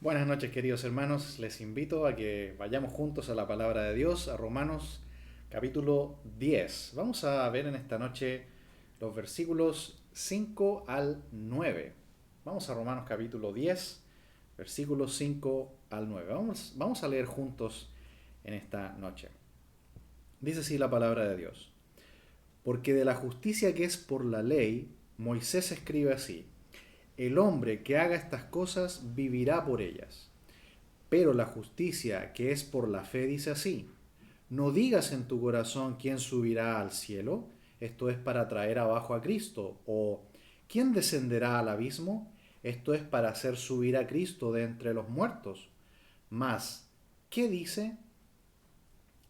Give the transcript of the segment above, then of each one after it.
Buenas noches, queridos hermanos. Les invito a que vayamos juntos a la palabra de Dios, a Romanos capítulo 10. Vamos a ver en esta noche los versículos 5 al 9. Vamos a Romanos capítulo 10, versículos 5 al 9. Vamos a leer juntos en esta noche. Dice así la palabra de Dios. Porque de la justicia que es por la ley, Moisés escribe así: el hombre que haga estas cosas vivirá por ellas. Pero la justicia que es por la fe dice así: no digas en tu corazón quién subirá al cielo, esto es para traer abajo a Cristo, o quién descenderá al abismo, esto es para hacer subir a Cristo de entre los muertos. Mas, ¿qué dice?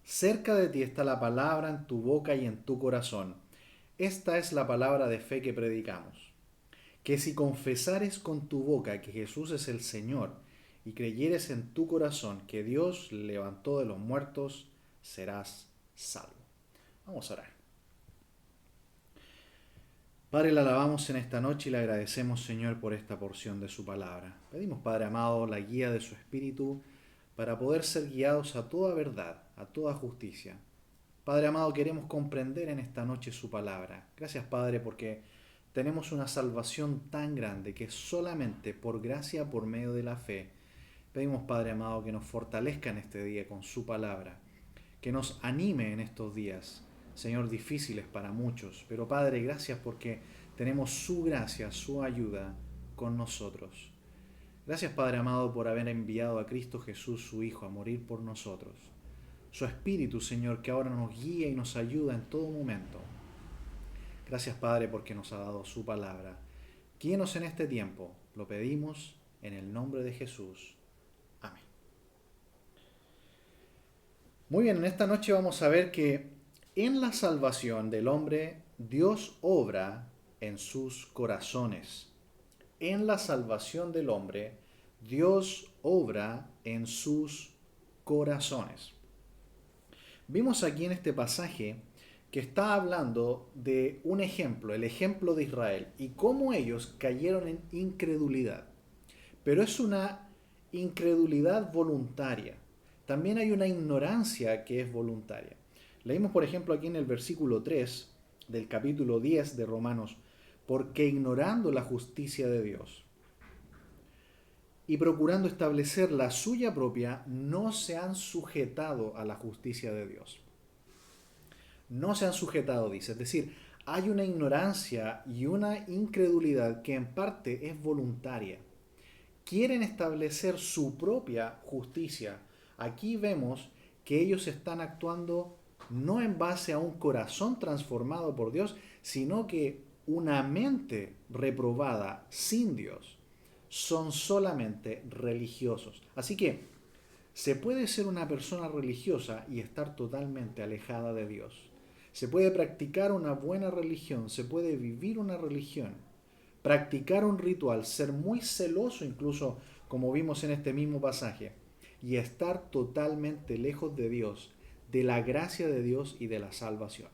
Cerca de ti está la palabra en tu boca y en tu corazón. Esta es la palabra de fe que predicamos: que si confesares con tu boca que Jesús es el Señor y creyeres en tu corazón que Dios le levantó de los muertos, serás salvo. Vamos a orar. Padre, le alabamos en esta noche y le agradecemos, Señor, por esta porción de su palabra. Pedimos, Padre amado, la guía de su Espíritu para poder ser guiados a toda verdad, a toda justicia. Padre amado, queremos comprender en esta noche su palabra. Gracias, Padre, porque tenemos una salvación tan grande que solamente por gracia, por medio de la fe. Pedimos, Padre amado, que nos fortalezca en este día con su palabra, que nos anime en estos días, Señor, difíciles para muchos. Pero, Padre, gracias porque tenemos su gracia, su ayuda con nosotros. Gracias, Padre amado, por haber enviado a Cristo Jesús, su Hijo, a morir por nosotros. Su Espíritu, Señor, que ahora nos guía y nos ayuda en todo momento. Gracias, Padre, porque nos ha dado su palabra. Guíenos en este tiempo. Lo pedimos en el nombre de Jesús. Amén. Muy bien, en esta noche vamos a ver que en la salvación del hombre, Dios obra en sus corazones. En la salvación del hombre, Dios obra en sus corazones. Vimos aquí en este pasaje que está hablando de un ejemplo, el ejemplo de Israel, y cómo ellos cayeron en incredulidad. Pero es una incredulidad voluntaria. También hay una ignorancia que es voluntaria. Leímos, por ejemplo, aquí en el versículo 3 del capítulo 10 de Romanos: porque ignorando la justicia de Dios y procurando establecer la suya propia, no se han sujetado a la justicia de Dios. No se han sujetado, dice. Es decir, hay una ignorancia y una incredulidad que en parte es voluntaria. Quieren establecer su propia justicia. Aquí vemos que ellos están actuando no en base a un corazón transformado por Dios, sino que una mente reprobada sin Dios. Son solamente religiosos. Así que se puede ser una persona religiosa y estar totalmente alejada de Dios. Se puede practicar una buena religión, se puede vivir una religión, practicar un ritual, ser muy celoso incluso, como vimos en este mismo pasaje, y estar totalmente lejos de Dios, de la gracia de Dios y de la salvación.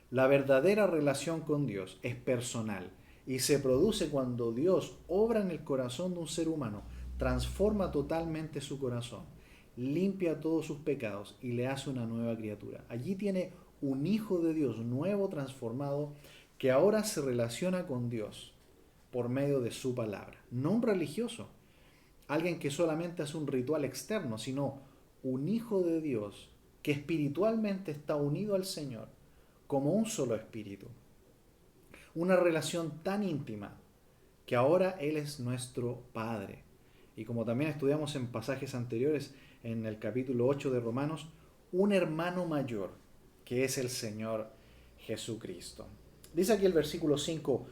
La verdadera relación con Dios es personal y se produce cuando Dios obra en el corazón de un ser humano, transforma totalmente su corazón, limpia todos sus pecados y le hace una nueva criatura. Allí tiene un hijo de Dios nuevo, transformado, que ahora se relaciona con Dios por medio de su palabra. No un religioso, alguien que solamente hace un ritual externo, sino un hijo de Dios que espiritualmente está unido al Señor como un solo espíritu. Una relación tan íntima que ahora Él es nuestro Padre. Y como también estudiamos en pasajes anteriores, en el capítulo 8 de Romanos, un hermano mayor que es el Señor Jesucristo. Dice aquí el versículo 5: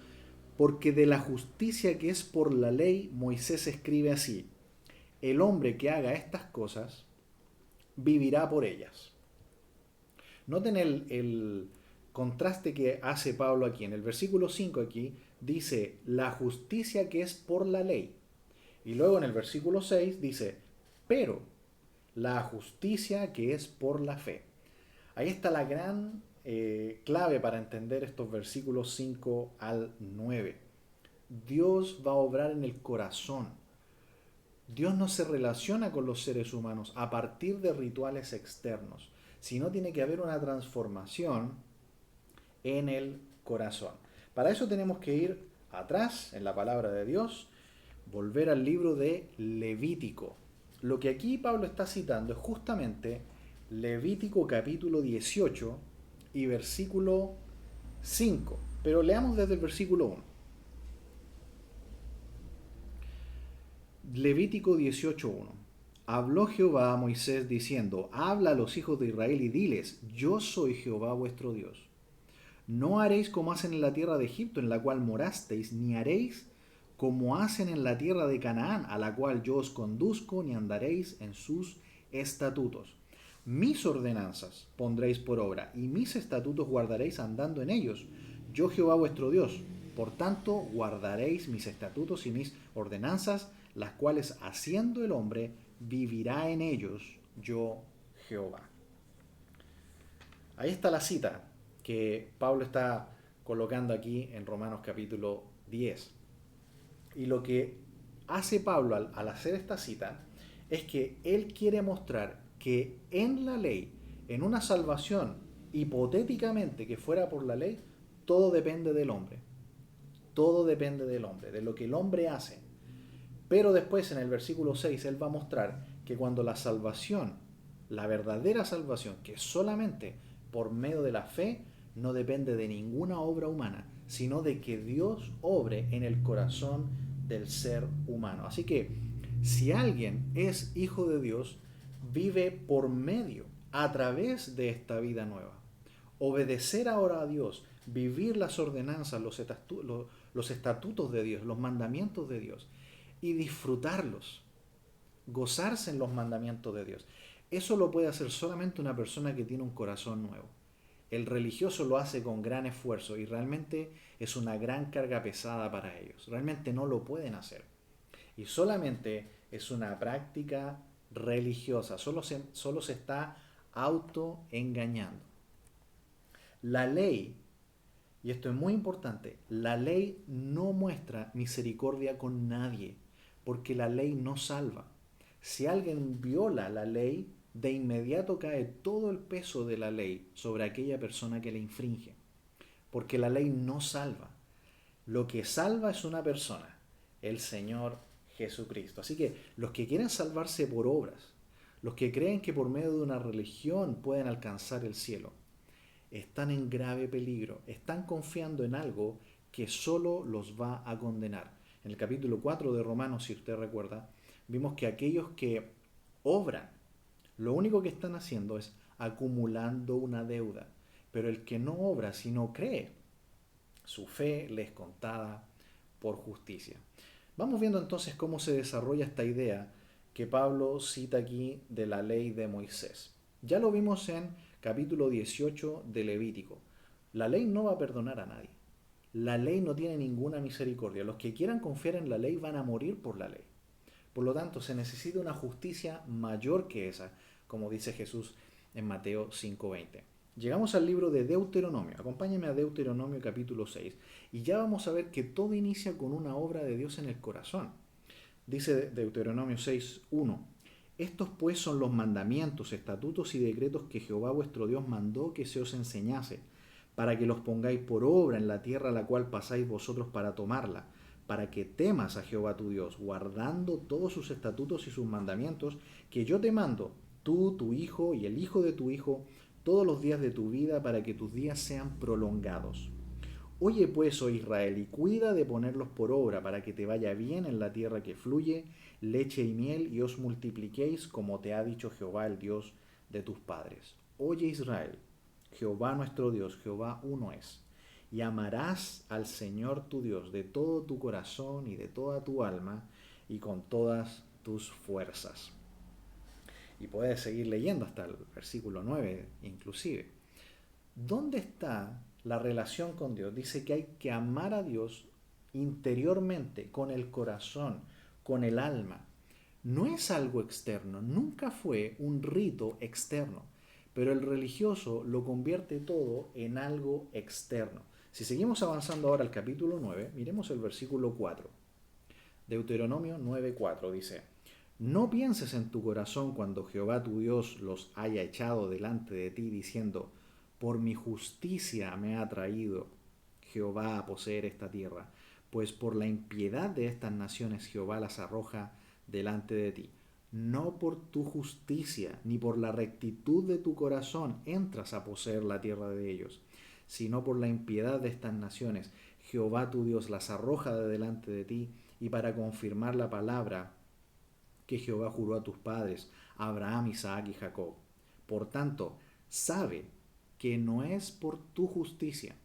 porque de la justicia que es por la ley, Moisés escribe así: el hombre que haga estas cosas vivirá por ellas. Noten el contraste que hace Pablo aquí. En el versículo 5 aquí dice la justicia que es por la ley. Y luego en el versículo 6 dice, pero la justicia que es por la fe. Ahí está la gran clave para entender estos versículos 5 al 9. Dios va a obrar en el corazón. Dios no se relaciona con los seres humanos a partir de rituales externos, sino tiene que haber una transformación en el corazón. Para eso tenemos que ir atrás en la palabra de Dios, volver al libro de Levítico. Lo que aquí Pablo está citando es justamente Levítico capítulo 18 y versículo 5. Pero leamos desde el versículo 1. Levítico 18:1. Habló Jehová a Moisés diciendo: habla a los hijos de Israel y diles: yo soy Jehová vuestro Dios. No haréis como hacen en la tierra de Egipto, en la cual morasteis, ni haréis como hacen en la tierra de Canaán, a la cual yo os conduzco, ni andaréis en sus estatutos. Mis ordenanzas pondréis por obra, y mis estatutos guardaréis andando en ellos. Yo Jehová vuestro Dios. Por tanto, guardaréis mis estatutos y mis ordenanzas, las cuales haciendo el hombre, vivirá en ellos, yo Jehová. Ahí está la cita que Pablo está colocando aquí en Romanos capítulo 10. Y lo que hace Pablo al hacer esta cita es que él quiere mostrar que en la ley, en una salvación hipotéticamente que fuera por la ley, todo depende del hombre. Todo depende del hombre, de lo que el hombre hace. Pero después en el versículo 6 él va a mostrar que cuando la salvación, la verdadera salvación, que es solamente por medio de la fe, no depende de ninguna obra humana, sino de que Dios obre en el corazón del ser humano. Así que si alguien es hijo de Dios, vive por medio, a través de esta vida nueva. Obedecer ahora a Dios, vivir las ordenanzas, los estatutos de Dios, los mandamientos de Dios, y disfrutarlos, gozarse en los mandamientos de Dios. Eso lo puede hacer solamente una persona que tiene un corazón nuevo. El religioso lo hace con gran esfuerzo y realmente es una gran carga pesada para ellos. Realmente no lo pueden hacer. Y solamente es una práctica religiosa. Solo se está autoengañando. La ley, y esto es muy importante, la ley no muestra misericordia con nadie, porque la ley no salva. Si alguien viola la ley, de inmediato cae todo el peso de la ley sobre aquella persona que la infringe, porque la ley no salva. Lo que salva es una persona, el Señor Jesucristo. Así que los que quieren salvarse por obras, los que creen que por medio de una religión pueden alcanzar el cielo, están en grave peligro, están confiando en algo que solo los va a condenar. En el capítulo 4 de Romanos, si usted recuerda, vimos que aquellos que obran, lo único que están haciendo es acumulando una deuda. Pero el que no obra, sino cree, su fe le es contada por justicia. Vamos viendo entonces cómo se desarrolla esta idea que Pablo cita aquí de la ley de Moisés. Ya lo vimos en capítulo 18 de Levítico. La ley no va a perdonar a nadie. La ley no tiene ninguna misericordia. Los que quieran confiar en la ley van a morir por la ley. Por lo tanto, se necesita una justicia mayor que esa, como dice Jesús en Mateo 5:20. Llegamos al libro de Deuteronomio. Acompáñenme a Deuteronomio capítulo 6. Y ya vamos a ver que todo inicia con una obra de Dios en el corazón. Dice Deuteronomio 6:1. Estos pues son los mandamientos, estatutos y decretos que Jehová vuestro Dios mandó que se os enseñase, para que los pongáis por obra en la tierra a la cual pasáis vosotros para tomarla, para que temas a Jehová tu Dios, guardando todos sus estatutos y sus mandamientos, que yo te mando, tú, tu hijo y el hijo de tu hijo, todos los días de tu vida, para que tus días sean prolongados. Oye pues, oh Israel, y cuida de ponerlos por obra, para que te vaya bien en la tierra que fluye leche y miel, y os multipliquéis, como te ha dicho Jehová, el Dios de tus padres. Oye Israel, Jehová nuestro Dios, Jehová uno es. Y amarás al Señor tu Dios de todo tu corazón y de toda tu alma y con todas tus fuerzas. Y puedes seguir leyendo hasta el versículo 9 inclusive. ¿Dónde está la relación con Dios? Dice que hay que amar a Dios interiormente, con el corazón, con el alma. No es algo externo, nunca fue un rito externo, pero el religioso lo convierte todo en algo externo. Si seguimos avanzando ahora al capítulo 9, miremos el versículo 4. Deuteronomio 9:4 dice: No pienses en tu corazón cuando Jehová tu Dios los haya echado delante de ti, diciendo, por mi justicia me ha traído Jehová a poseer esta tierra, pues por la impiedad de estas naciones Jehová las arroja delante de ti. No por tu justicia ni por la rectitud de tu corazón entras a poseer la tierra de ellos, sino por la impiedad de estas naciones Jehová tu Dios las arroja de delante de ti, y para confirmar la palabra que Jehová juró a tus padres, Abraham, Isaac y Jacob. Por tanto, sabe que no es por tu justicia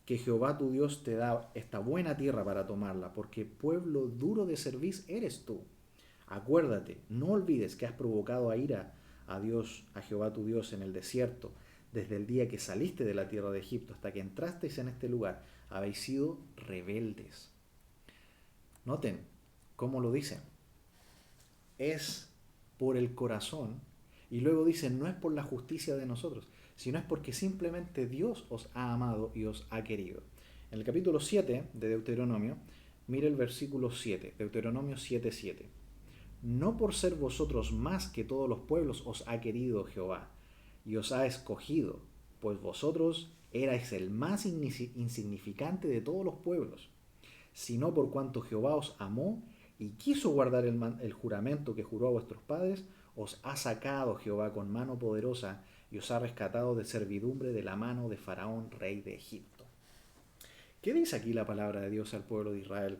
que Jehová tu Dios te da esta buena tierra para tomarla, porque pueblo duro de cerviz eres tú. Acuérdate, no olvides que has provocado a ira a Dios, a Jehová tu Dios en el desierto, desde el día que saliste de la tierra de Egipto hasta que entrasteis en este lugar, habéis sido rebeldes. Noten cómo lo dicen. Es por el corazón, y luego dicen, no es por la justicia de nosotros, sino es porque simplemente Dios os ha amado y os ha querido. En el capítulo 7 de Deuteronomio, mire el versículo 7, Deuteronomio 7:7. No por ser vosotros más que todos los pueblos os ha querido Jehová, y os ha escogido, pues vosotros erais el más insignificante de todos los pueblos, sino por cuanto Jehová os amó y quiso guardar el juramento que juró a vuestros padres, os ha sacado Jehová con mano poderosa y os ha rescatado de servidumbre de la mano de Faraón, rey de Egipto. ¿Qué dice aquí la palabra de Dios al pueblo de Israel?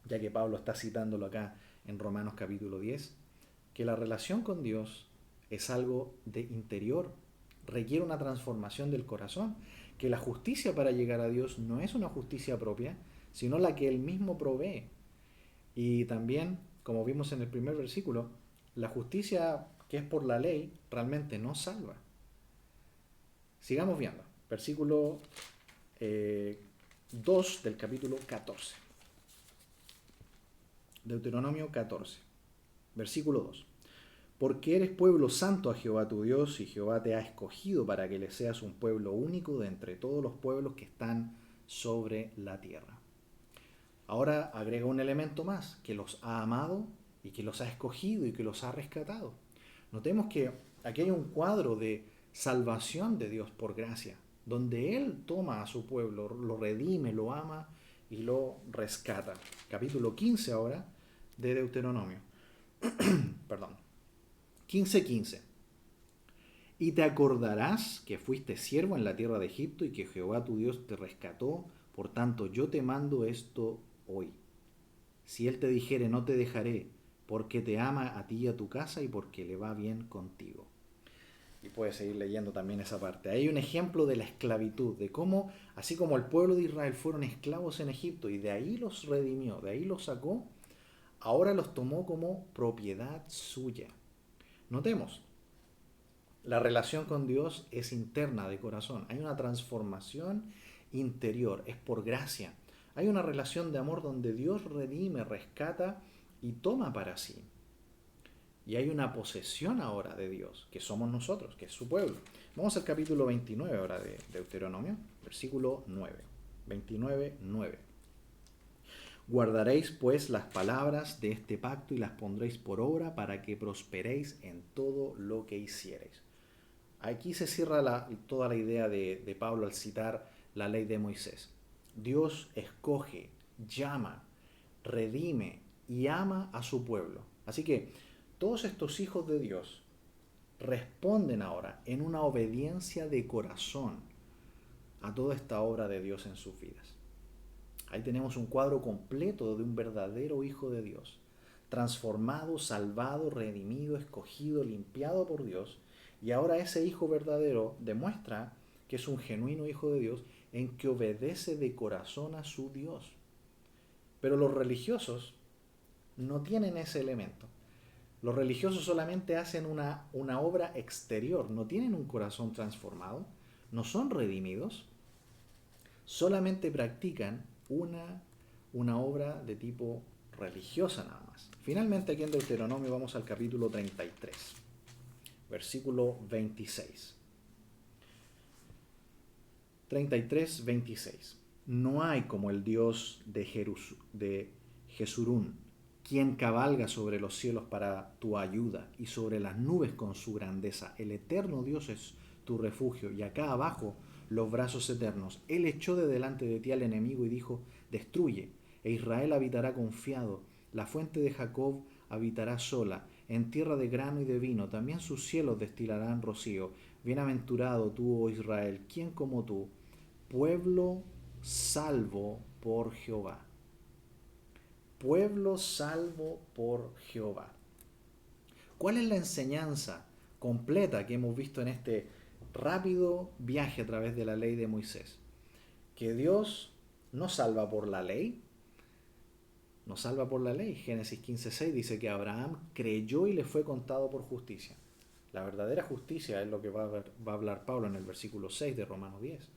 Ya que Pablo está citándolo acá en Romanos capítulo 10, que la relación con Dios es algo de interior, requiere una transformación del corazón, que la justicia para llegar a Dios no es una justicia propia, sino la que Él mismo provee. Y también, como vimos en el primer versículo, la justicia que es por la ley realmente no salva. Sigamos viendo. Versículo 2 del capítulo 14. Deuteronomio 14, versículo 2. Porque eres pueblo santo a Jehová tu Dios, y Jehová te ha escogido para que le seas un pueblo único de entre todos los pueblos que están sobre la tierra. Ahora agrega un elemento más, que los ha amado y que los ha escogido y que los ha rescatado. Notemos que aquí hay un cuadro de salvación de Dios por gracia, donde Él toma a su pueblo, lo redime, lo ama y lo rescata. Capítulo 15 ahora de Deuteronomio. Perdón. 15:15. Y te acordarás que fuiste siervo en la tierra de Egipto y que Jehová tu Dios te rescató. Por tanto, yo te mando esto hoy. Si Él te dijere, no te dejaré, porque te ama a ti y a tu casa y porque le va bien contigo. Y puedes seguir leyendo también esa parte. Hay un ejemplo de la esclavitud, de cómo, así como el pueblo de Israel fueron esclavos en Egipto y de ahí los redimió, de ahí los sacó, ahora los tomó como propiedad suya. Notemos, la relación con Dios es interna de corazón. Hay una transformación interior, es por gracia. Hay una relación de amor donde Dios redime, rescata y toma para sí. Y hay una posesión ahora de Dios, que somos nosotros, que es su pueblo. Vamos al capítulo 29 ahora de Deuteronomio, versículo 9. 29:9. Guardaréis pues las palabras de este pacto y las pondréis por obra para que prosperéis en todo lo que hiciereis. Aquí se cierra toda la idea de Pablo al citar la ley de Moisés. Dios escoge, llama, redime y ama a su pueblo. Así que todos estos hijos de Dios responden ahora en una obediencia de corazón a toda esta obra de Dios en sus vidas. Ahí tenemos un cuadro completo de un verdadero hijo de Dios, transformado, salvado, redimido, escogido, limpiado por Dios. Y ahora ese hijo verdadero demuestra que es un genuino hijo de Dios en que obedece de corazón a su Dios. Pero los religiosos no tienen ese elemento. Los religiosos solamente hacen una obra exterior, no tienen un corazón transformado, no son redimidos, solamente practican una obra de tipo religiosa nada más. Finalmente aquí en Deuteronomio vamos al capítulo 33, versículo 26. 33:26. No hay como el Dios de Jesurún, quien cabalga sobre los cielos para tu ayuda y sobre las nubes con su grandeza. El eterno Dios es tu refugio y acá abajo los brazos eternos. Él echó de delante de ti al enemigo y dijo, destruye, e Israel habitará confiado. La fuente de Jacob habitará sola, en tierra de grano y de vino. También sus cielos destilarán rocío. Bienaventurado tú, oh Israel, ¿quién como tú? Pueblo salvo por Jehová. Pueblo salvo por Jehová. ¿Cuál es la enseñanza completa que hemos visto en este rápido viaje a través de la ley de Moisés? Que Dios no salva por la ley, no salva por la ley. Génesis 15:6 dice que Abraham creyó y le fue contado por justicia. La verdadera justicia es lo que va a hablar Pablo en el versículo 6 de Romanos 10.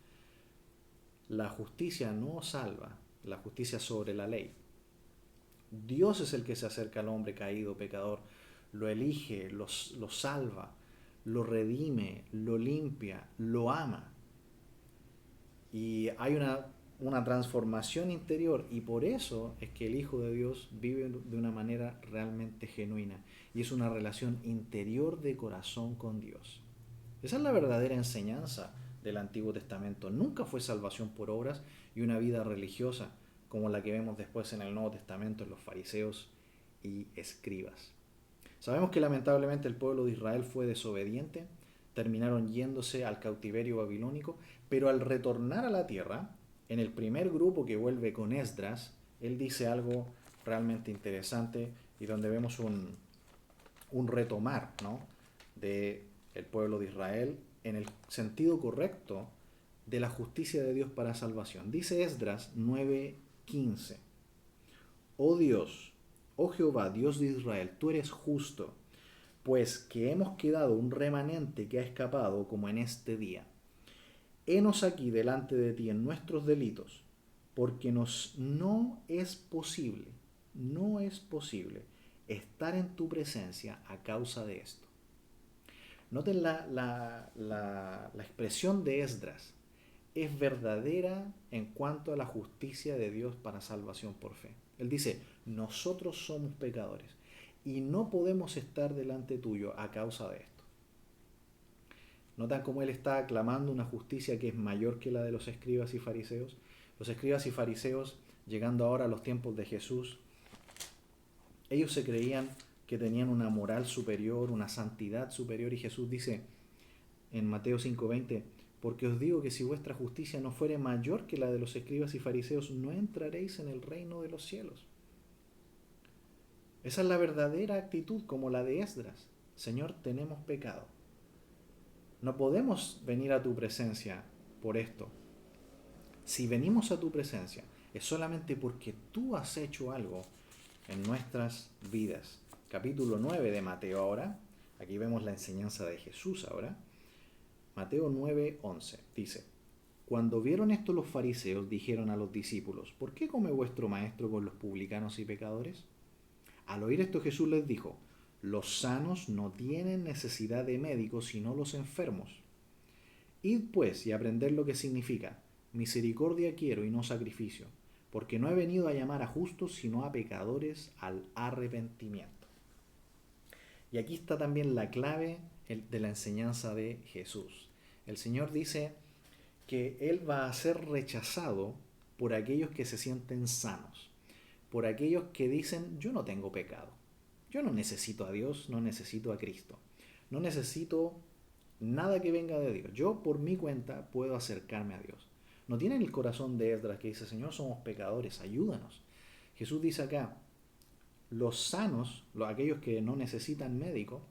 La justicia no salva, la justicia sobre la ley. Dios es el que se acerca al hombre caído, pecador, lo elige, lo salva, lo redime, lo limpia, lo ama. Y hay una transformación interior y por eso es que el Hijo de Dios vive de una manera realmente genuina y es una relación interior de corazón con Dios. Esa es la verdadera enseñanza del Antiguo Testamento. Nunca fue salvación por obras y una vida religiosa como la que vemos después en el Nuevo Testamento en los fariseos y escribas. Sabemos que lamentablemente el pueblo de Israel fue desobediente, terminaron yéndose al cautiverio babilónico, pero al retornar a la tierra, en el primer grupo que vuelve con Esdras, él dice algo realmente interesante y donde vemos un retomar, ¿no?, de el pueblo de Israel en el sentido correcto de la justicia de Dios para salvación. Dice Esdras 9:15: Oh Dios, oh Jehová, Dios de Israel, tú eres justo, pues que hemos quedado un remanente que ha escapado como en este día. Henos aquí delante de ti en nuestros delitos, porque no es posible estar en tu presencia a causa de esto. Noten la expresión de Esdras. Es verdadera en cuanto a la justicia de Dios para salvación por fe. Él dice, nosotros somos pecadores y no podemos estar delante tuyo a causa de esto. ¿Notan cómo él está aclamando una justicia que es mayor que la de los escribas y fariseos? Los escribas y fariseos, llegando ahora a los tiempos de Jesús, ellos se creían que tenían una moral superior, una santidad superior, y Jesús dice en Mateo 5:20, porque os digo que si vuestra justicia no fuere mayor que la de los escribas y fariseos, no entraréis en el reino de los cielos. Esa es la verdadera actitud, como la de Esdras. Señor, tenemos pecado. No podemos venir a tu presencia por esto. Si venimos a tu presencia, es solamente porque tú has hecho algo en nuestras vidas. Capítulo 9 de Mateo ahora. Aquí vemos la enseñanza de Jesús ahora. Mateo 9:11 dice: Cuando vieron esto los fariseos dijeron a los discípulos, ¿por qué come vuestro maestro con los publicanos y pecadores? Al oír esto Jesús les dijo, los sanos no tienen necesidad de médicos sino los enfermos. Id pues y aprended lo que significa, misericordia quiero y no sacrificio, porque no he venido a llamar a justos sino a pecadores al arrepentimiento. Y aquí está también la clave de la enseñanza de Jesús. El Señor dice que Él va a ser rechazado por aquellos que se sienten sanos, por aquellos que dicen, yo no tengo pecado, yo no necesito a Dios, no necesito a Cristo, no necesito nada que venga de Dios, yo por mi cuenta puedo acercarme a Dios. No tienen el corazón de Esdras que dice, Señor, somos pecadores, ayúdanos. Jesús dice acá, los sanos, aquellos que no necesitan médico,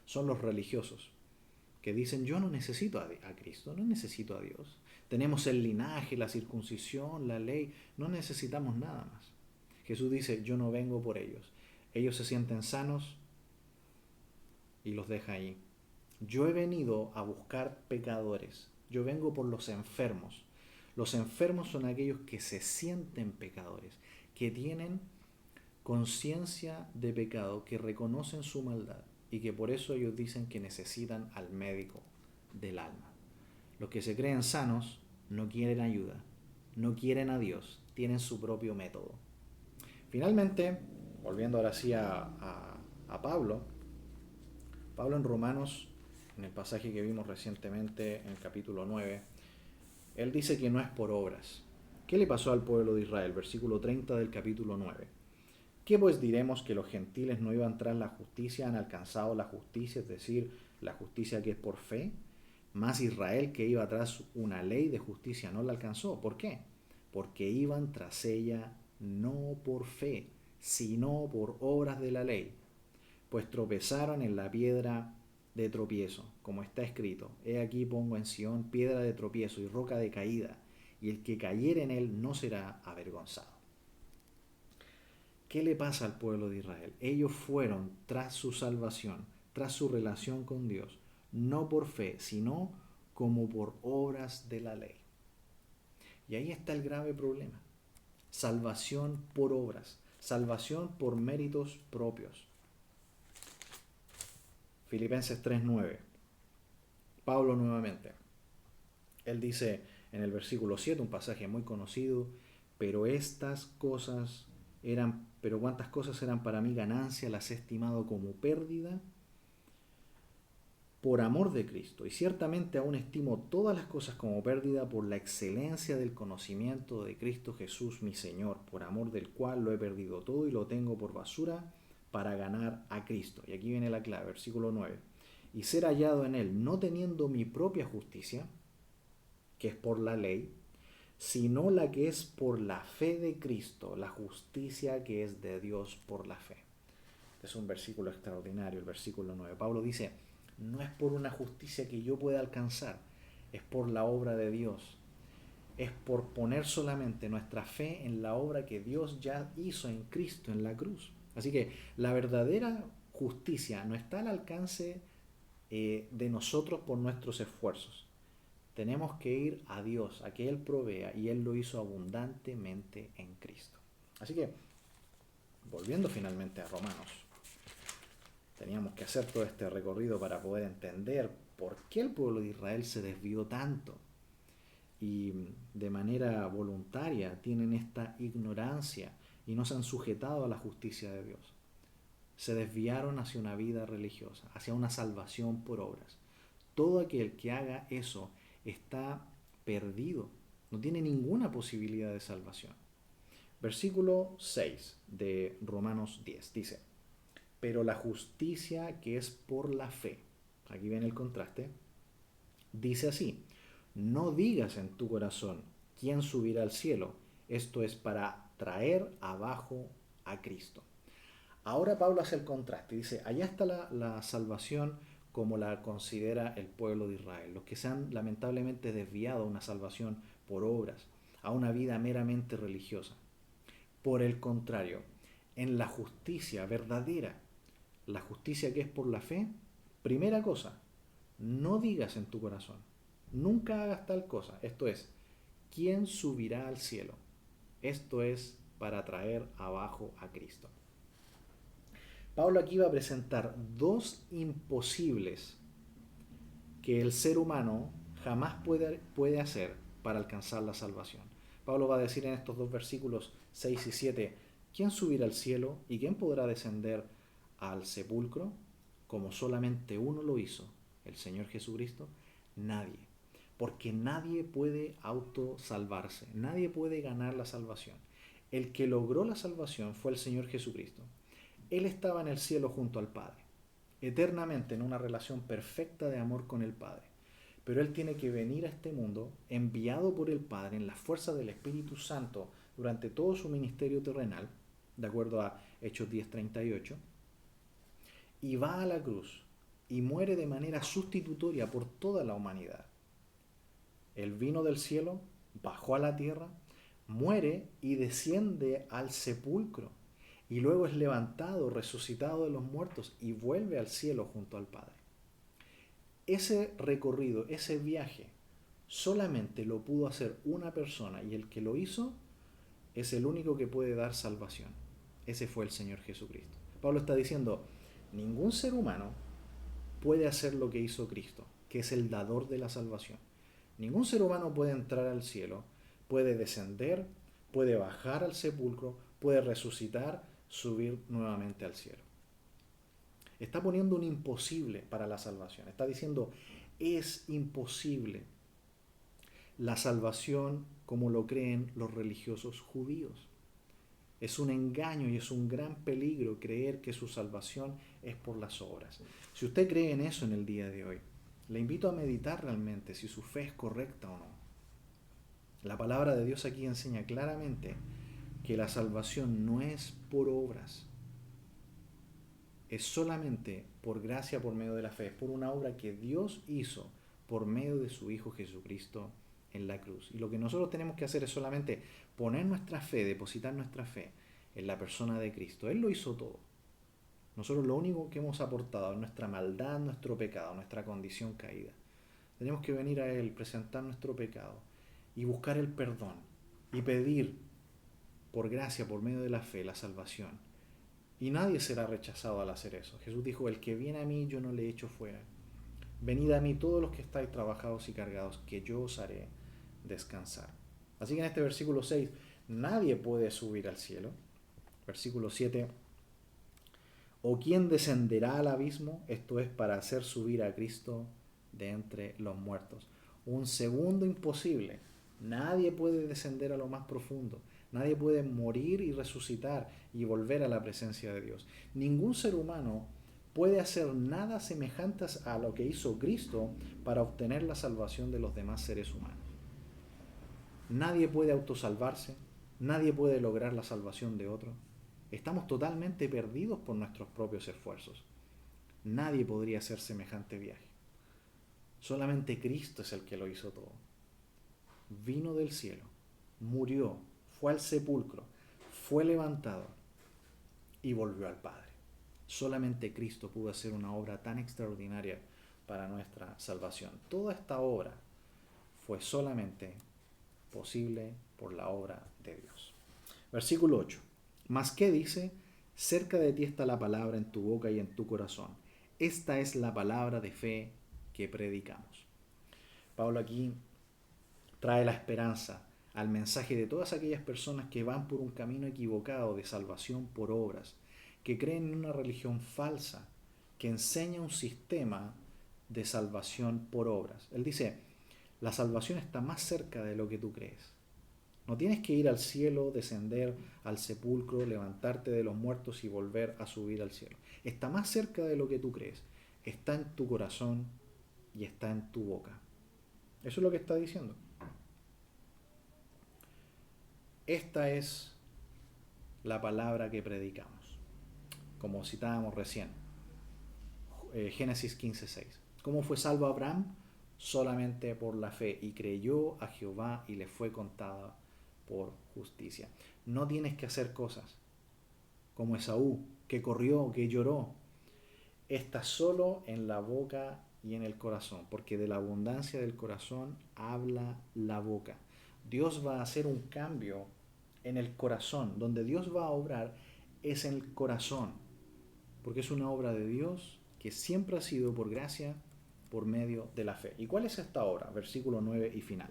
son los religiosos, que dicen, yo no necesito a Cristo, no necesito a Dios. Tenemos el linaje, la circuncisión, la ley, no necesitamos nada más. Jesús dice, yo no vengo por ellos. Ellos se sienten sanos y los deja ahí. Yo he venido a buscar pecadores. Yo vengo por los enfermos. Los enfermos son aquellos que se sienten pecadores, que tienen conciencia de pecado, que reconocen su maldad y que por eso ellos dicen que necesitan al médico del alma. Los que se creen sanos no quieren ayuda, no quieren a Dios, tienen su propio método. Finalmente, volviendo ahora sí a Pablo, Pablo en Romanos, en el pasaje que vimos recientemente en el capítulo 9, él dice que no es por obras. ¿Qué le pasó al pueblo de Israel? Versículo 30 del capítulo 9. ¿Qué pues diremos que los gentiles no iban tras la justicia, han alcanzado la justicia, es decir, la justicia que es por fe? Más Israel, que iba tras una ley de justicia, no la alcanzó. ¿Por qué? Porque iban tras ella no por fe, sino por obras de la ley. Pues tropezaron en la piedra de tropiezo, como está escrito: He aquí pongo en Sión piedra de tropiezo y roca de caída, y el que cayere en él no será avergonzado. ¿Qué le pasa al pueblo de Israel? Ellos fueron tras su salvación, tras su relación con Dios, no por fe, sino como por obras de la ley. Y ahí está el grave problema. Salvación por obras, salvación por méritos propios. Filipenses 3:9. Pablo nuevamente. Él dice en el versículo 7, un pasaje muy conocido: pero cuántas cosas eran para mí ganancia, las he estimado como pérdida por amor de Cristo. Y ciertamente aún estimo todas las cosas como pérdida por la excelencia del conocimiento de Cristo Jesús mi Señor, por amor del cual lo he perdido todo y lo tengo por basura para ganar a Cristo. Y aquí viene la clave, versículo 9. Y ser hallado en él, no teniendo mi propia justicia, que es por la ley, sino la que es por la fe de Cristo, la justicia que es de Dios por la fe. Es un versículo extraordinario, el versículo 9. Pablo dice: no es por una justicia que yo pueda alcanzar, es por la obra de Dios. Es por poner solamente nuestra fe en la obra que Dios ya hizo en Cristo, en la cruz. Así que la verdadera justicia no está al alcance de nosotros por nuestros esfuerzos. Tenemos que ir a Dios, a que Él provea, y Él lo hizo abundantemente en Cristo. Así que, volviendo finalmente a Romanos, teníamos que hacer todo este recorrido para poder entender por qué el pueblo de Israel se desvió tanto y de manera voluntaria tienen esta ignorancia y no se han sujetado a la justicia de Dios. Se desviaron hacia una vida religiosa, hacia una salvación por obras. Todo aquel que haga eso está perdido, no tiene ninguna posibilidad de salvación. Versículo 6 de Romanos 10 dice: pero la justicia que es por la fe, aquí viene el contraste, dice así: no digas en tu corazón, ¿quién subirá al cielo? Esto es para traer abajo a Cristo. Ahora Pablo hace el contraste, dice: allá está la salvación como la considera el pueblo de Israel, los que se han lamentablemente desviado a una salvación por obras, a una vida meramente religiosa. Por el contrario, en la justicia verdadera, la justicia que es por la fe, primera cosa, no digas en tu corazón, nunca hagas tal cosa. Esto es: ¿quién subirá al cielo? Esto es para traer abajo a Cristo. Pablo aquí va a presentar dos imposibles que el ser humano jamás puede hacer para alcanzar la salvación. Pablo va a decir en estos dos versículos 6 y 7, ¿quién subirá al cielo y quién podrá descender al sepulcro? Como solamente uno lo hizo, el Señor Jesucristo. Nadie. Porque nadie puede autosalvarse, nadie puede ganar la salvación. El que logró la salvación fue el Señor Jesucristo. Él estaba en el cielo junto al Padre, eternamente en una relación perfecta de amor con el Padre. Pero Él tiene que venir a este mundo, enviado por el Padre en la fuerza del Espíritu Santo durante todo su ministerio terrenal, de acuerdo a Hechos 10:38, y va a la cruz y muere de manera sustitutoria por toda la humanidad. Él vino del cielo, bajó a la tierra, muere y desciende al sepulcro, y luego es levantado, resucitado de los muertos y vuelve al cielo junto al Padre. Ese recorrido, ese viaje, solamente lo pudo hacer una persona, y el que lo hizo es el único que puede dar salvación. Ese fue el Señor Jesucristo. Pablo está diciendo: ningún ser humano puede hacer lo que hizo Cristo, que es el dador de la salvación. Ningún ser humano puede entrar al cielo, puede descender, puede bajar al sepulcro, puede resucitar. subir nuevamente al cielo. Está poniendo un imposible para la salvación. Está diciendo, es imposible la salvación como lo creen los religiosos judíos. Es un engaño y es un gran peligro creer que su salvación es por las obras. Si usted cree en eso en el día de hoy, le invito a meditar realmente si su fe es correcta o no. La palabra de Dios aquí enseña claramente que la salvación no es por obras, es solamente por gracia por medio de la fe, es por una obra que Dios hizo por medio de su Hijo Jesucristo en la cruz. Y lo que nosotros tenemos que hacer es solamente poner nuestra fe, depositar nuestra fe en la persona de Cristo. Él lo hizo todo. Nosotros lo único que hemos aportado es nuestra maldad, nuestro pecado, nuestra condición caída. Tenemos que venir a Él, presentar nuestro pecado y buscar el perdón y pedir por gracia, por medio de la fe, la salvación. Y nadie será rechazado al hacer eso. Jesús dijo, el que viene a mí yo no le echo fuera. Venid a mí todos los que estáis trabajados y cargados, que yo os haré descansar. Así que en este versículo 6, nadie puede subir al cielo. Versículo 7, ¿o quién descenderá al abismo? Esto es para hacer subir a Cristo de entre los muertos. Un segundo imposible. Nadie puede descender a lo más profundo. Nadie puede morir y resucitar y volver a la presencia de Dios. Ningún ser humano puede hacer nada semejante a lo que hizo Cristo para obtener la salvación de los demás seres humanos. Nadie puede autosalvarse, nadie puede lograr la salvación de otro. Estamos totalmente perdidos por nuestros propios esfuerzos. Nadie podría hacer semejante viaje. Solamente Cristo es el que lo hizo todo. Vino del cielo, murió, fue al sepulcro, fue levantado y volvió al Padre. Solamente Cristo pudo hacer una obra tan extraordinaria para nuestra salvación. Toda esta obra fue solamente posible por la obra de Dios. Versículo 8. Mas ¿qué dice? Cerca de ti está la palabra en tu boca y en tu corazón. Esta es la palabra de fe que predicamos. Pablo aquí trae la esperanza al mensaje de todas aquellas personas que van por un camino equivocado de salvación por obras, que creen en una religión falsa, que enseña un sistema de salvación por obras. Él dice, la salvación está más cerca de lo que tú crees. No tienes que ir al cielo, descender al sepulcro, levantarte de los muertos y volver a subir al cielo. Está más cerca de lo que tú crees. Está en tu corazón y está en tu boca. Eso es lo que está diciendo. Esta es la palabra que predicamos, como citábamos recién. Génesis 15:6. ¿Cómo fue salvo Abraham? Solamente por la fe, y creyó a Jehová y le fue contada por justicia. No tienes que hacer cosas como Esaú, que corrió, que lloró. Está solo en la boca y en el corazón, porque de la abundancia del corazón habla la boca. Dios va a hacer un cambio en el corazón. Donde Dios va a obrar es en el corazón, porque es una obra de Dios que siempre ha sido por gracia, por medio de la fe. ¿Y cuál es esta obra? Versículo 9 y final.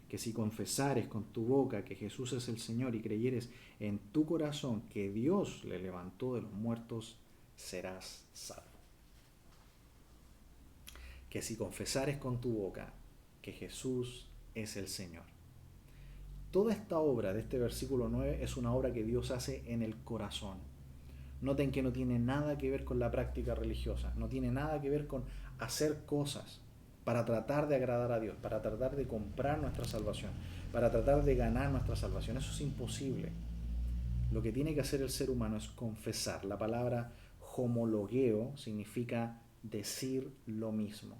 Que si confesares con tu boca que Jesús es el Señor y creyeres en tu corazón que Dios le levantó de los muertos, serás salvo. Que si confesares con tu boca que Jesús es el Señor. Toda esta obra de este versículo 9 es una obra que Dios hace en el corazón. Noten que no tiene nada que ver con la práctica religiosa, no tiene nada que ver con hacer cosas para tratar de agradar a Dios, para tratar de comprar nuestra salvación, para tratar de ganar nuestra salvación. Eso es imposible. Lo que tiene que hacer el ser humano es confesar. La palabra homologueo significa decir lo mismo.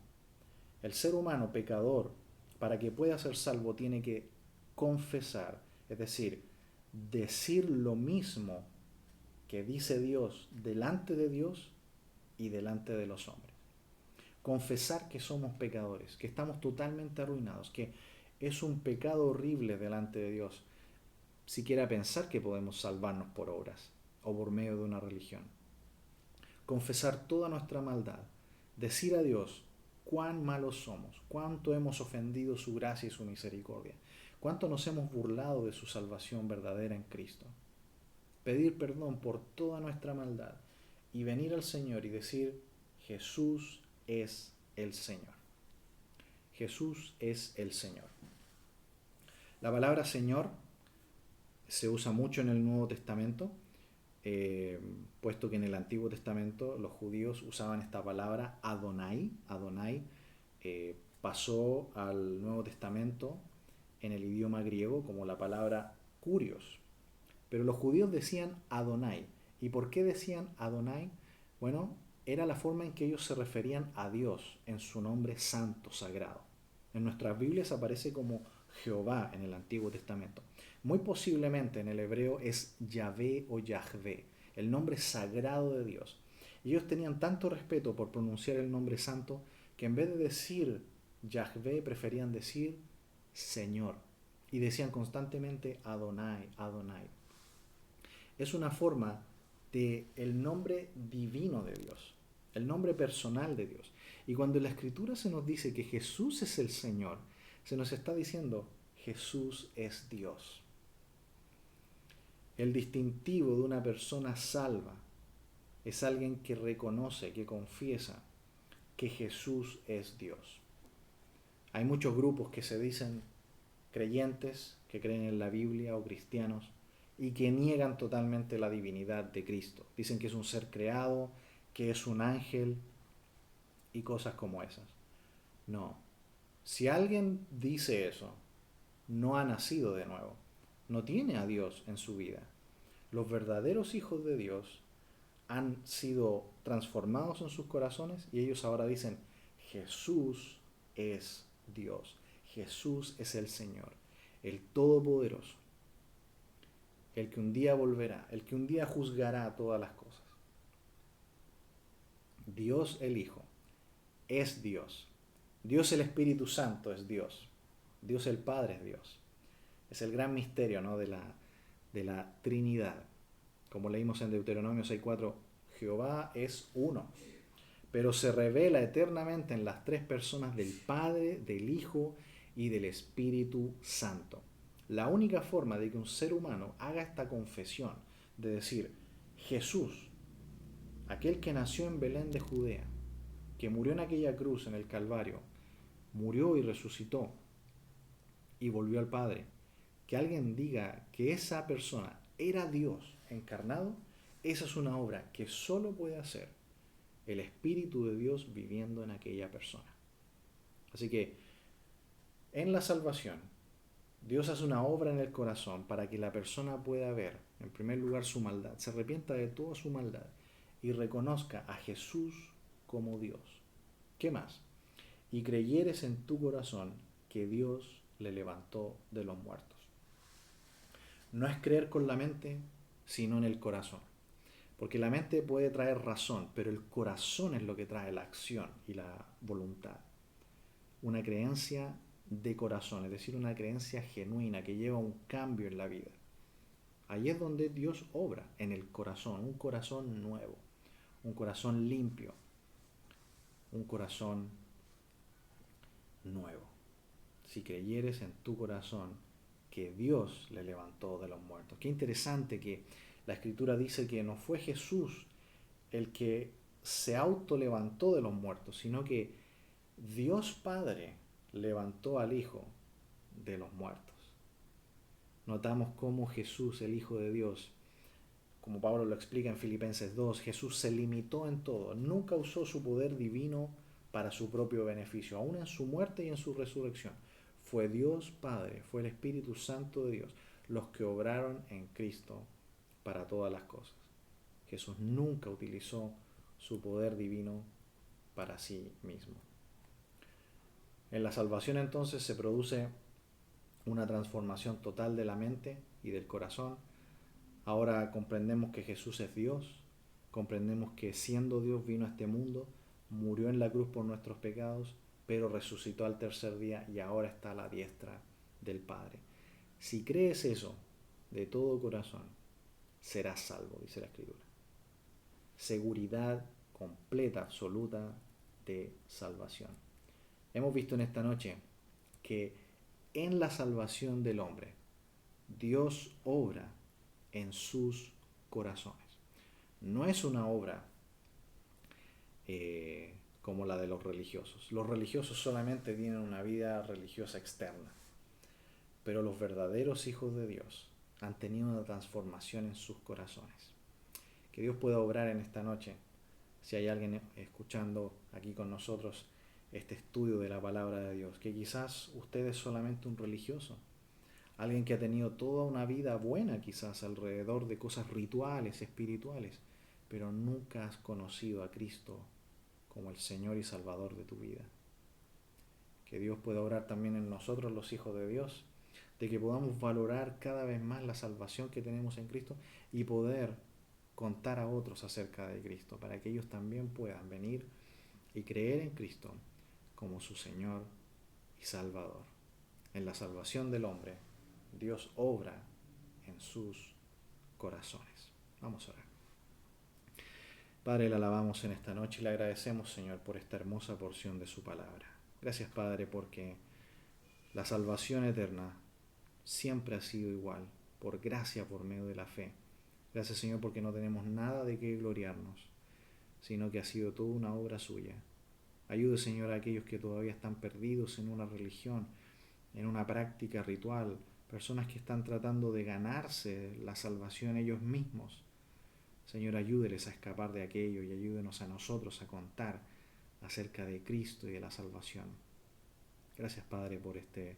El ser humano pecador, para que pueda ser salvo, tiene que confesar, es decir, decir lo mismo que dice Dios delante de Dios y delante de los hombres. Confesar que somos pecadores, que estamos totalmente arruinados, que es un pecado horrible delante de Dios siquiera pensar que podemos salvarnos por obras o por medio de una religión. Confesar toda nuestra maldad, decir a Dios cuán malos somos, cuánto hemos ofendido su gracia y su misericordia, cuánto nos hemos burlado de su salvación verdadera en Cristo. pedir perdón por toda nuestra maldad y venir al Señor y decir, Jesús es el Señor. Jesús es el Señor. La palabra Señor se usa mucho en el Nuevo Testamento, puesto que en el Antiguo Testamento los judíos usaban esta palabra Adonai. Adonai pasó al Nuevo Testamento en el idioma griego como la palabra Kurios. Pero los judíos decían Adonai. ¿Y por qué decían Adonai? Bueno, era la forma en que ellos se referían a Dios en su nombre santo, sagrado. En nuestras Biblias aparece como Jehová en el Antiguo Testamento. Muy posiblemente en el hebreo es Yahvé o Yahvé, el nombre sagrado de Dios. Y ellos tenían tanto respeto por pronunciar el nombre santo que en vez de decir Yahvé preferían decir Señor. Y decían constantemente Adonai, Adonai. Es una forma de el nombre divino de Dios, el nombre personal de Dios. Y cuando en la Escritura se nos dice que Jesús es el Señor, se nos está diciendo Jesús es Dios. El distintivo de una persona salva es alguien que reconoce, que confiesa que Jesús es Dios. Hay muchos grupos que se dicen creyentes, que creen en la Biblia o cristianos, y que niegan totalmente la divinidad de Cristo. Dicen que es un ser creado, que es un ángel y cosas como esas. No. Si alguien dice eso, no ha nacido de nuevo, no tiene a Dios en su vida. Los verdaderos hijos de Dios han sido transformados en sus corazones y ellos ahora dicen, Jesús es Dios, Jesús es el Señor, el Todopoderoso, el que un día volverá, el que un día juzgará todas las cosas. Dios el Hijo es Dios. Dios el Espíritu Santo es Dios. Dios el Padre es Dios. Es el gran misterio, ¿no?, de la Trinidad. Como leímos en Deuteronomio 6:4, Jehová es uno, pero se revela eternamente en las tres personas del Padre, del Hijo y del Espíritu Santo. La única forma de que un ser humano haga esta confesión, de decir, Jesús, aquel que nació en Belén de Judea, que murió en aquella cruz en el Calvario, murió y resucitó y volvió al Padre, que alguien diga que esa persona era Dios encarnado, esa es una obra que solo puede hacer el Espíritu de Dios viviendo en aquella persona. Así que en la salvación, Dios hace una obra en el corazón para que la persona pueda ver, en primer lugar, su maldad, se arrepienta de toda su maldad y reconozca a Jesús como Dios. ¿Qué más? Y creyeres en tu corazón que Dios le levantó de los muertos. No es creer con la mente, sino en el corazón. Porque la mente puede traer razón, pero el corazón es lo que trae la acción y la voluntad. Una creencia de corazón, es decir, una creencia genuina que lleva a un cambio en la vida. Ahí es donde Dios obra, en el corazón, un corazón nuevo, un corazón limpio, un corazón nuevo. Si creyeres en tu corazón que Dios le levantó de los muertos. Qué interesante que la Escritura dice que no fue Jesús el que se autolevantó de los muertos, sino que Dios Padre levantó al Hijo de los muertos. Notamos cómo Jesús, el Hijo de Dios, como Pablo lo explica en Filipenses 2, Jesús se limitó en todo, nunca usó su poder divino para su propio beneficio, aún en su muerte y en su resurrección. Fue Dios Padre, fue el Espíritu Santo de Dios, los que obraron en Cristo para todas las cosas. Jesús nunca utilizó su poder divino para sí mismo. En la salvación entonces se produce una transformación total de la mente y del corazón. Ahora comprendemos que Jesús es Dios, comprendemos que siendo Dios vino a este mundo, murió en la cruz por nuestros pecados, pero resucitó al tercer día y ahora está a la diestra del Padre. Si crees eso de todo corazón, serás salvo, dice la Escritura. Seguridad completa, absoluta de salvación. Hemos visto en esta noche que en la salvación del hombre, Dios obra en sus corazones. No es una obra como la de los religiosos. Los religiosos solamente tienen una vida religiosa externa, pero los verdaderos hijos de Dios han tenido una transformación en sus corazones. Que Dios pueda obrar en esta noche. Si hay alguien escuchando aquí con nosotros este estudio de la palabra de Dios, que quizás usted es solamente un religioso, alguien que ha tenido toda una vida buena quizás alrededor de cosas rituales, espirituales, pero nunca has conocido a Cristo como el Señor y Salvador de tu vida. Que Dios pueda obrar también en nosotros, los hijos de Dios, de que podamos valorar cada vez más la salvación que tenemos en Cristo y poder contar a otros acerca de Cristo, para que ellos también puedan venir y creer en Cristo como su Señor y Salvador. En la salvación del hombre, Dios obra en sus corazones. Vamos a orar. Padre, le alabamos en esta noche y le agradecemos, Señor, por esta hermosa porción de su palabra. Gracias, Padre, porque la salvación eterna siempre ha sido igual, por gracia, por medio de la fe. Gracias, Señor, porque no tenemos nada de qué gloriarnos, sino que ha sido toda una obra suya. Ayude, Señor, a aquellos que todavía están perdidos en una religión, en una práctica ritual, personas que están tratando de ganarse la salvación ellos mismos. Señor, ayúdeles a escapar de aquello y ayúdenos a nosotros a contar acerca de Cristo y de la salvación. Gracias, Padre, por este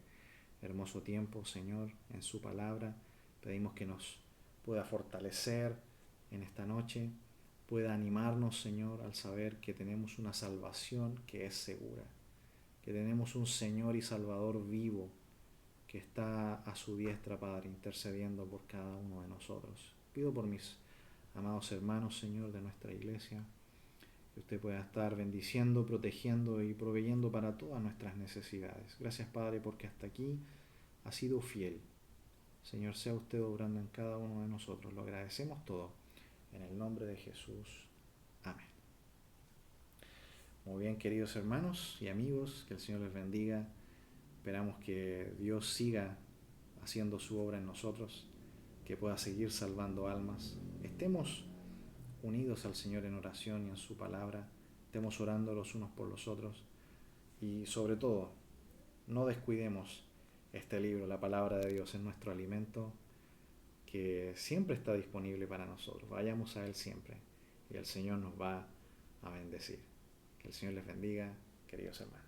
hermoso tiempo, Señor, en su palabra. Pedimos que nos pueda fortalecer en esta noche, pueda animarnos, Señor, al saber que tenemos una salvación que es segura, que tenemos un Señor y Salvador vivo que está a su diestra, Padre, intercediendo por cada uno de nosotros. Pido por mis amados hermanos, Señor, de nuestra iglesia, que usted pueda estar bendiciendo, protegiendo y proveyendo para todas nuestras necesidades. Gracias, Padre, porque hasta aquí ha sido fiel. Señor, sea usted obrando en cada uno de nosotros. Lo agradecemos todo. En el nombre de Jesús. Amén. Muy bien, queridos hermanos y amigos, que el Señor les bendiga. Esperamos que Dios siga haciendo su obra en nosotros, que pueda seguir salvando almas. Estemos unidos al Señor en oración y en su palabra. Estemos orando los unos por los otros. Y sobre todo, no descuidemos este libro, la palabra de Dios, es nuestro alimento que siempre está disponible para nosotros. Vayamos a Él siempre y el Señor nos va a bendecir. Que el Señor les bendiga, queridos hermanos.